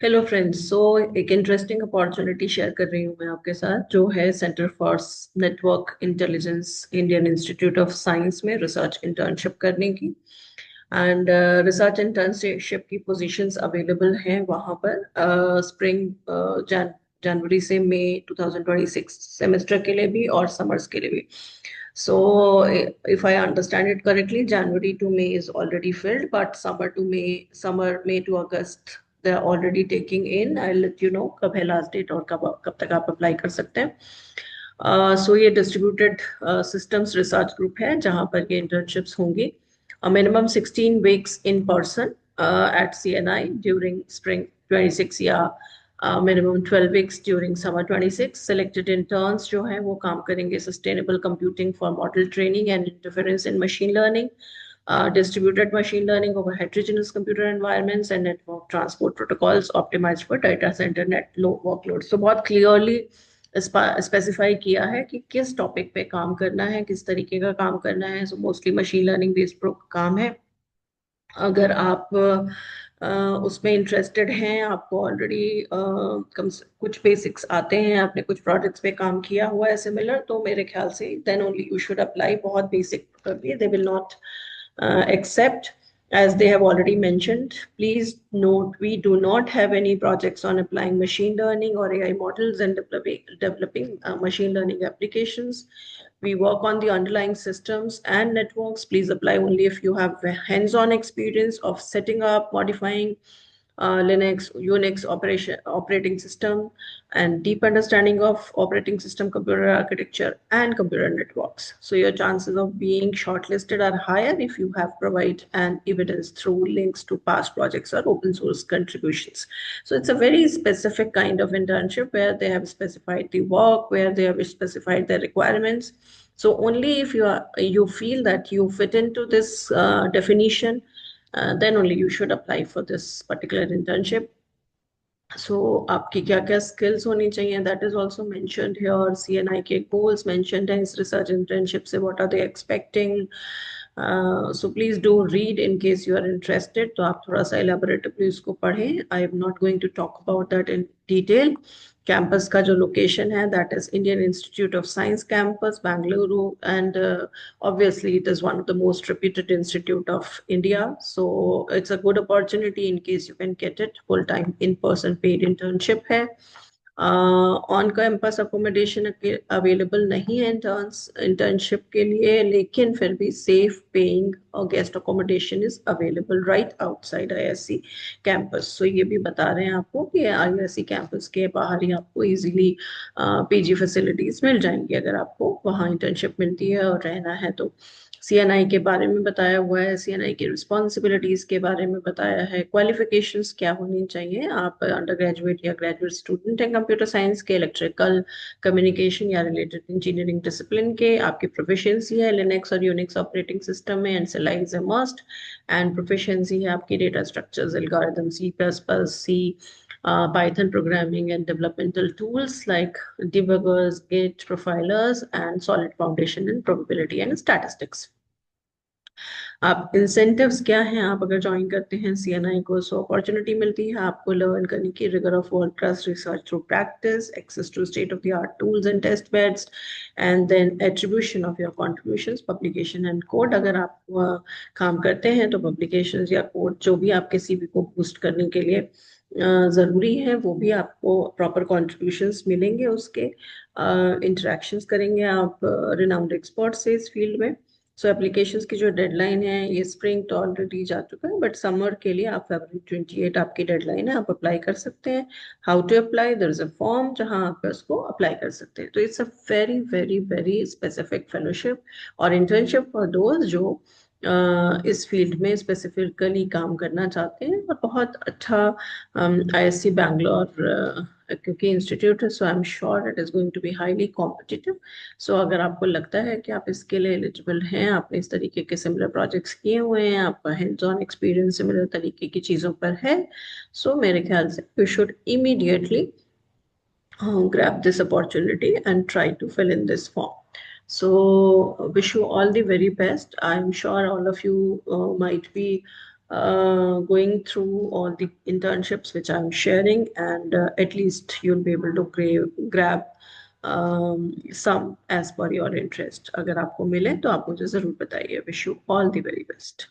Hello friends. एक interesting opportunity share कर रही हूँ मैं आपके साथ, जो है centre for network intelligence Indian institute of science में रिसर्च इंटर्नशिप करने की। एंड रिसर्च इंटर्नशिप की पोजीशंस अवेलेबल हैं वहाँ पर स्प्रिंग जनवरी से मई 2026 सेमेस्टर के लिए भी और समर्स के लिए भी। सो if I understand it correctly, January to May is already filled, but summer May to August they're already taking in. I'll let you know कब है लास्ट डेट और कब तक आप अप्लाई कर सकते हैं। ये डिस्ट्रीब्यूटेड सिस्टम्स रिसर्च ग्रुप है जहाँ पर ये इंटर्नशिप्स होंगी। A minimum 16 weeks in person at CNI during spring 26 या minimum 12 weeks during summer 26। Selected interns जो हैं वो काम करेंगे sustainable computing for model training and interference in machine learning, distributed machine learning over heterogeneous computer environments and network transport protocols optimized for data center net low workload। So बहुत clearly specify किया है कि किस topic पे काम करना है, किस तरीके का काम करना है। So mostly machine learning based काम है। अगर आप उसमें इंटरेस्टेड हैं, आपको ऑलरेडी कुछ बेसिक्स आते हैं, आपने कुछ प्रोजेक्ट्स पे काम किया हुआ है सिमिलर, तो मेरे ख्याल से then only you should apply. बहुत बेसिक कर दिए, they will not accept, as they have already mentioned. Please note, we do not have any projects on applying machine learning or AI models and developing machine learning applications. We work on the underlying systems and networks. Please apply only if you have hands-on experience of setting up, modifying Linux, Unix operating system, and deep understanding of operating system, computer architecture, and computer networks. So your chances of being shortlisted are higher if you have provided an evidence through links to past projects or open source contributions. So it's a very specific kind of internship where they have specified the work, where they have specified their requirements. So only if you feel that you fit into this definition, then only you should apply for this particular internship. So आपकी क्या क्या skills होनी चाहिए, that is also mentioned here। CNI के goals mentioned हैं इस research internship से, what are they expecting। So please do read in case you are interested। तो आप थोड़ा सा elaboratively इसको पढ़ें। I am not going to talk about that in detail। Campus का जो लोकेशन है, that is Indian institute of science campus Bengaluru, and obviously it is one of the most reputed institute of India, so it's a good opportunity in case you can get it। full time in person paid internship है। On campus accommodation available नहीं है internship के लिए, लेकिन फिर भी safe paying और guest accommodation is available right outside IISc campus. सो ये भी बता रहे हैं आपको कि IISc कैंपस के बाहर ही आपको इजीली PG फैसिलिटीज मिल जाएंगी अगर आपको वहाँ इंटर्नशिप मिलती है और रहना है तो। CNI के बारे में बताया हुआ है, CNI की रिस्पॉन्सिबिलिटीज के बारे में बताया है। क्वालिफिकेशंस क्या होनी चाहिए, आप अंडर ग्रेजुएट या ग्रेजुएट स्टूडेंट हैं कंप्यूटर साइंस के, इलेक्ट्रिकल, कम्युनिकेशन या रिलेटेड इंजीनियरिंग डिसिप्लिन के, आपकी प्रोफिशिएंसी है लिनक्स और यूनिक्स ऑपरेटिंग सिस्टम में, and CLI is a must. And proficiency है आपकी data structures, algorithm, C++, C, Python programming and developmental tools like debuggers, Git, profilers, and solid foundation in probability and statistics। आप incentives क्या हैं, आप अगर join करते हैं CNI को, सो अपॉर्चुनिटी मिलती है आपको लर्न करने की, rigour of world class research through practice, access to state of the art tools and test beds, and then attribution of your contributions, publication and code. अगर आप काम करते हैं तो पब्लिकेशन या कोड जो भी आपके CV को बूस्ट करने के लिए ज़रूरी है, वो भी आपको प्रॉपर कॉन्ट्रीब्यूशंस मिलेंगे उसके। इंटरेक्शंस करेंगे आप रिनाउंड एक्सपर्ट से इस फील्ड में। सो एप्लीकेशंस की जो डेडलाइन है, ये स्प्रिंग तो ऑलरेडी जा चुका है, बट समर के लिए आप February 28 आपकी डेडलाइन है, आप अप्लाई कर सकते हैं। How to apply, there is a form जहां आप उसको अप्लाई कर सकते हैं। तो it's a very very very specific fellowship और इंटर्नशिप फॉर दोज जो इस फील्ड में स्पेसिफिकली काम करना चाहते हैं। और बहुत अच्छा IISc बैंगलोर क्योंकि इंस्टीट्यूट है, so I am sure it is going to be highly competitive. So अगर आपको लगता है कि आप इसके लिए एलिजिबल हैं, आपने इस तरीके के सिमिलर प्रोजेक्ट्स किए हुए हैं, आपका हैंड्स ऑन एक्सपीरियंस सिमिलर तरीके की चीज़ों पर है, सो मेरे ख्याल से you should immediately grab this opportunity and try to fill in this form। So wish you all the very best। I'm sure all of you might be going through all the internships which I'm sharing, and at least you'll be able to grab some as per your interest. अगर आपको मिले तो आप मुझे जरूर बताइए. Wish you all the very best.